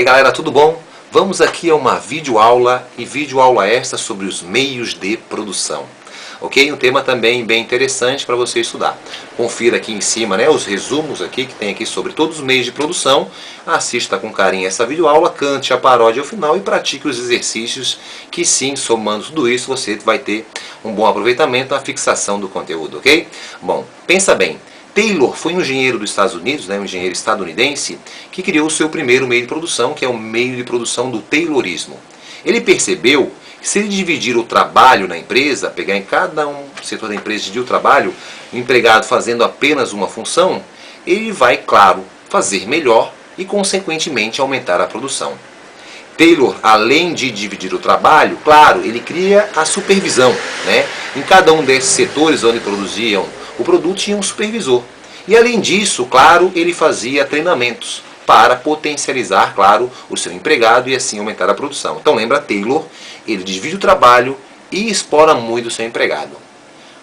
aí galera, tudo bom? Vamos aqui a uma videoaula e videoaula esta sobre os meios de produção. Ok? Um tema também bem interessante para você estudar. Confira aqui em cima, né, os resumos aqui que tem aqui sobre todos os meios de produção. Assista com carinho essa videoaula, cante a paródia ao final e pratique os exercícios que sim, somando tudo isso, você vai ter um bom aproveitamento na fixação do conteúdo, ok? Bom, pensa bem. Taylor foi um engenheiro dos Estados Unidos, né, um engenheiro estadunidense, que criou o seu primeiro meio de produção, que é o meio de produção do Taylorismo. Ele percebeu que se ele dividir o trabalho na empresa, pegar em cada setor da empresa e dividir o trabalho, o empregado fazendo apenas uma função, ele vai, claro, fazer melhor e, consequentemente, aumentar a produção. Taylor, além de dividir o trabalho, claro, ele cria a supervisão, né? Em cada um desses setores onde produziam o produto tinha um supervisor. E além disso, claro, ele fazia treinamentos para potencializar, claro, o seu empregado e assim aumentar a produção. Então lembra, Taylor, ele divide o trabalho e explora muito o seu empregado.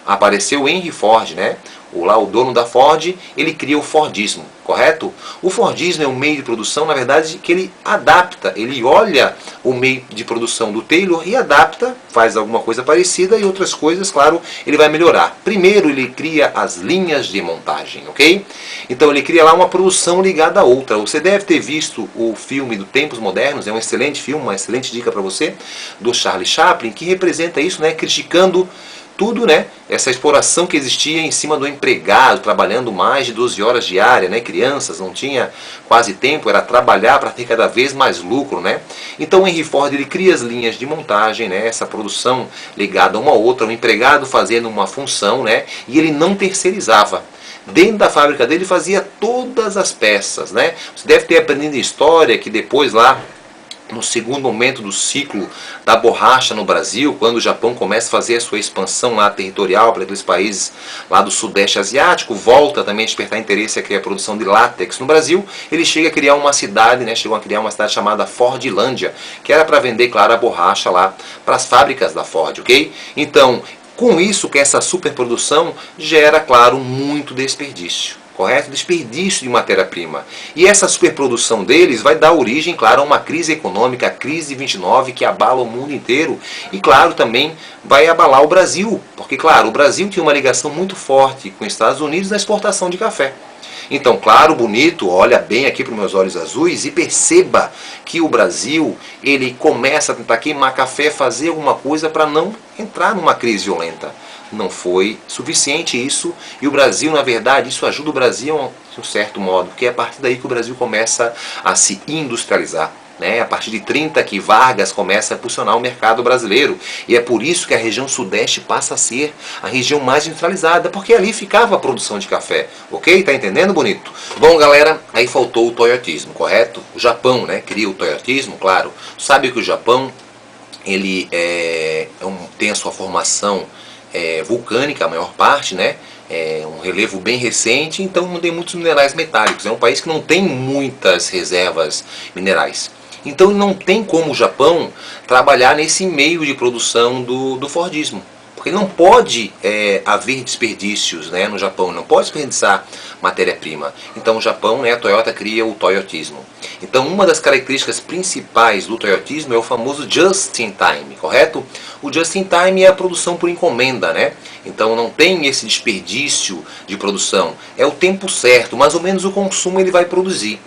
Apareceu Henry Ford, né? O dono da Ford, ele cria o Fordismo, correto? O Fordismo é um meio de produção, na verdade, que ele adapta, ele olha o meio de produção do Taylor e adapta, faz alguma coisa parecida e outras coisas, claro, ele vai melhorar. Primeiro, ele cria as linhas de montagem, ok? Então, ele cria lá uma produção ligada a outra. Você deve ter visto o filme do Tempos Modernos, é um excelente filme, uma excelente dica para você, do Charlie Chaplin, que representa isso, né? Criticando tudo, né? Essa exploração que existia em cima do empregado, trabalhando mais de 12 horas diárias, né? Crianças, não tinha quase tempo, era trabalhar para ter cada vez mais lucro, né? Então o Henry Ford, ele cria as linhas de montagem, né? Essa produção ligada a uma outra, o empregado fazendo uma função, né? E ele não terceirizava. Dentro da fábrica dele fazia todas as peças, né? Você deve ter aprendido história que depois lá, no segundo momento do ciclo da borracha no Brasil, quando o Japão começa a fazer a sua expansão lá territorial para aqueles países lá do Sudeste Asiático, volta também a despertar interesse aqui a produção de látex no Brasil, ele chega a criar uma cidade, né, chegou a criar uma cidade chamada Fordlândia, que era para vender, claro, a borracha lá para as fábricas da Ford, ok? Então, com isso, que essa superprodução gera, claro, muito desperdício. Correto? Desperdício de matéria-prima. E essa superprodução deles vai dar origem, claro, a uma crise econômica, a crise de 29, que abala o mundo inteiro. E, claro, também vai abalar o Brasil. Porque, claro, o Brasil tinha uma ligação muito forte com os Estados Unidos na exportação de café. Então, claro, bonito, olha bem aqui para os meus olhos azuis e perceba que o Brasil, ele começa a tentar queimar café, fazer alguma coisa para não entrar numa crise violenta. Não foi suficiente isso, e o Brasil, na verdade, isso ajuda o Brasil de um certo modo, porque é a partir daí que o Brasil começa a se industrializar. Né? A partir de 30 que Vargas começa a impulsionar o mercado brasileiro, e é por isso que a região sudeste passa a ser a região mais industrializada, porque ali ficava a produção de café, ok? Tá entendendo, bonito? Bom, galera, aí faltou o toyotismo, correto? O Japão, né, cria o toyotismo, claro. Sabe que o Japão, ele tem a sua formação vulcânica, a maior parte, né? É um relevo bem recente, então não tem muitos minerais metálicos. É um país que não tem muitas reservas minerais. Então não tem como o Japão trabalhar nesse meio de produção do Fordismo. Porque não pode haver desperdícios, né, no Japão, não pode desperdiçar matéria-prima. Então o Japão, né, a Toyota cria o toyotismo. Então uma das características principais do toyotismo é o famoso just-in-time, correto? O just-in-time é a produção por encomenda, né? Então não tem esse desperdício de produção. É o tempo certo, mais ou menos o consumo ele vai produzir.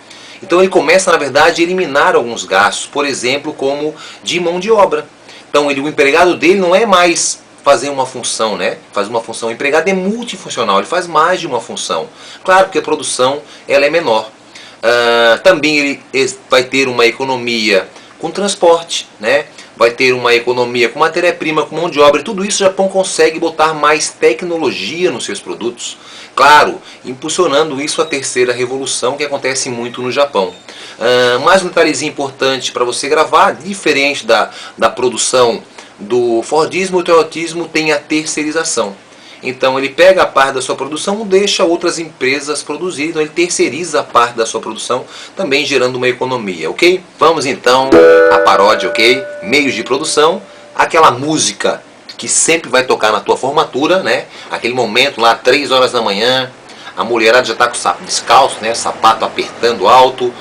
Então ele começa, na verdade, a eliminar alguns gastos, por exemplo, como de mão de obra. Então o empregado dele não é mais fazer uma função, né? Faz uma função. O empregado é multifuncional, ele faz mais de uma função. Claro que a produção ela é menor. Também ele vai ter uma economia com transporte, né? Vai ter uma economia com matéria-prima, com mão de obra, e tudo isso o Japão consegue botar mais tecnologia nos seus produtos. Claro, impulsionando isso a terceira revolução, que acontece muito no Japão. Mais um detalhezinho importante para você gravar, diferente da produção do Fordismo, o toyotismo tem a terceirização. Então ele pega a parte da sua produção e deixa outras empresas produzirem, então ele terceiriza a parte da sua produção, também gerando uma economia, ok? Vamos então à paródia, ok? Meios de produção, aquela música que sempre vai tocar na tua formatura, né? Aquele momento lá, 3 horas da manhã, A mulherada já está com o sapato descalço, né? Sapato apertando alto.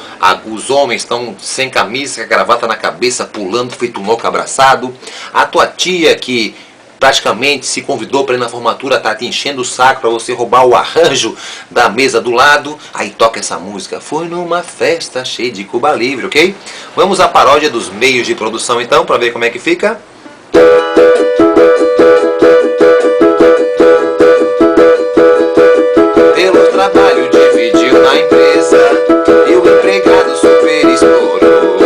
Os homens estão sem camisa, com a gravata na cabeça, pulando, feito um louco abraçado. A tua tia que praticamente se convidou para ir na formatura, tá te enchendo o saco para você roubar o arranjo da mesa do lado. Aí toca essa música. Foi numa festa cheia de Cuba Livre, ok? Vamos à paródia dos meios de produção então, para ver como é que fica. Pelo trabalho dividiu na empresa e o empregado super explorou.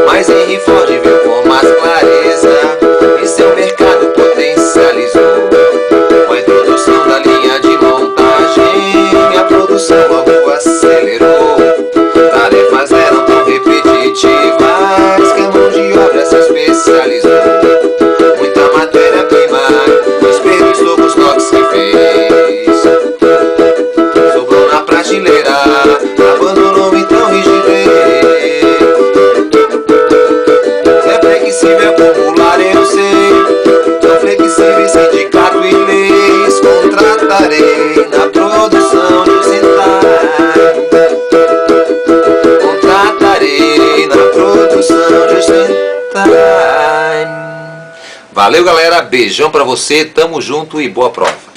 Mas Henry Ford viu com mais clareza e seu mercado potencializou. Com a introdução da linha de montagem, a produção logo acelerou. Tarefas eram tão repetitivas que a mão de obra se especializou. Muita matéria-prima desperdiçou os toques que fez. Sobrou na prateleira, abandonou então rigidez. É flexível acumular, eu sei. Tão flexível sindicato e leis. Contratarei na produção de Contratarei na produção de Valeu, galera, beijão pra você, tamo junto e boa prova.